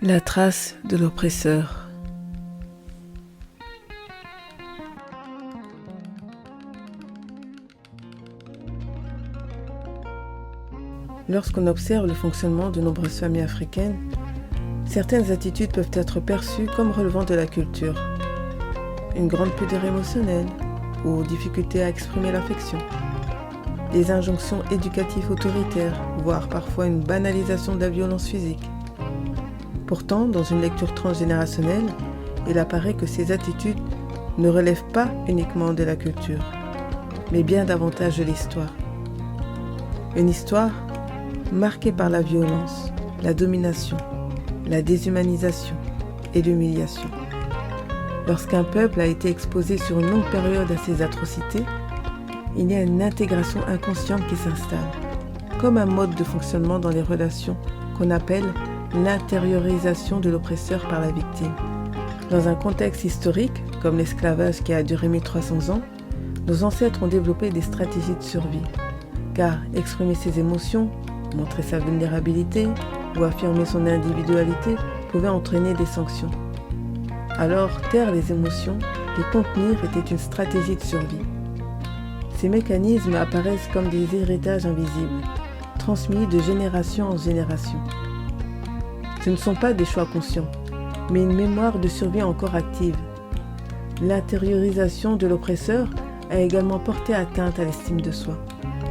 La trace de l'oppresseur. Lorsqu'on observe le fonctionnement de nombreuses familles africaines, certaines attitudes peuvent être perçues comme relevant de la culture. Une grande pudeur émotionnelle ou difficulté à exprimer l'affection. Des injonctions éducatives autoritaires, voire parfois une banalisation de la violence physique. Pourtant, dans une lecture transgénérationnelle, il apparaît que ces attitudes ne relèvent pas uniquement de la culture, mais bien davantage de l'histoire. Une histoire marquée par la violence, la domination, la déshumanisation et l'humiliation. Lorsqu'un peuple a été exposé sur une longue période à ces atrocités, il y a une intégration inconsciente qui s'installe, comme un mode de fonctionnement dans les relations qu'on appelle l'intériorisation de l'oppresseur par la victime. Dans un contexte historique, comme l'esclavage qui a duré 1300 ans, nos ancêtres ont développé des stratégies de survie, car exprimer ses émotions, montrer sa vulnérabilité ou affirmer son individualité pouvait entraîner des sanctions. Alors, taire les émotions, les contenir était une stratégie de survie. Ces mécanismes apparaissent comme des héritages invisibles, transmis de génération en génération. Ce ne sont pas des choix conscients, mais une mémoire de survie encore active. L'intériorisation de l'oppresseur a également porté atteinte à l'estime de soi.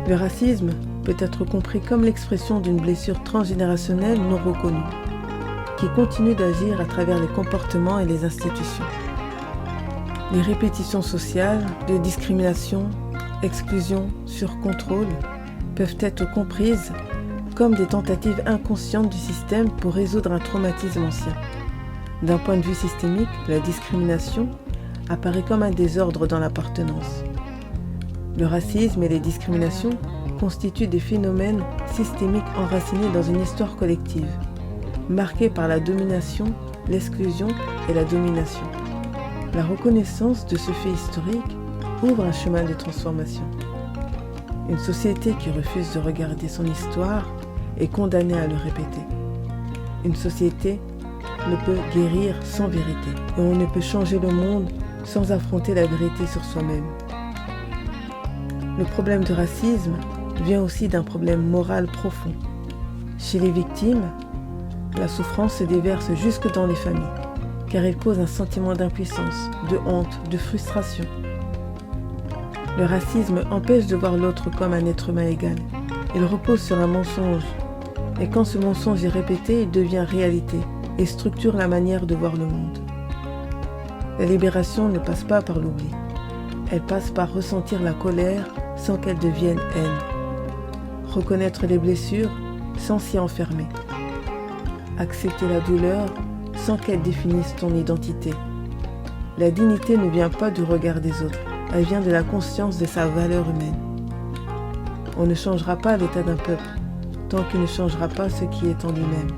Le racisme peut être compris comme l'expression d'une blessure transgénérationnelle non reconnue, qui continue d'agir à travers les comportements et les institutions. Les répétitions sociales de discrimination, exclusion, surcontrôle peuvent être comprises comme des tentatives inconscientes du système pour résoudre un traumatisme ancien. D'un point de vue systémique, la discrimination apparaît comme un désordre dans l'appartenance. Le racisme et les discriminations constituent des phénomènes systémiques enracinés dans une histoire collective, marquée par la domination, l'exclusion et la domination. La reconnaissance de ce fait historique ouvre un chemin de transformation. Une société qui refuse de regarder son histoire est condamnée à le répéter. Une société ne peut guérir sans vérité, et on ne peut changer le monde sans affronter la vérité sur soi-même. Le problème de racisme vient aussi d'un problème moral profond. Chez les victimes, la souffrance se déverse jusque dans les familles, car elle cause un sentiment d'impuissance, de honte, de frustration. Le racisme empêche de voir l'autre comme un être humain égal. Il repose sur un mensonge, et quand ce mensonge est répété, il devient réalité et structure la manière de voir le monde. La libération ne passe pas par l'oubli. Elle passe par ressentir la colère sans qu'elle devienne haine. Reconnaître les blessures sans s'y enfermer. Accepter la douleur sans qu'elle définisse ton identité. La dignité ne vient pas du regard des autres, elle vient de la conscience de sa valeur humaine. On ne changera pas l'état d'un peuple tant qu'il ne changera pas ce qui est en lui-même.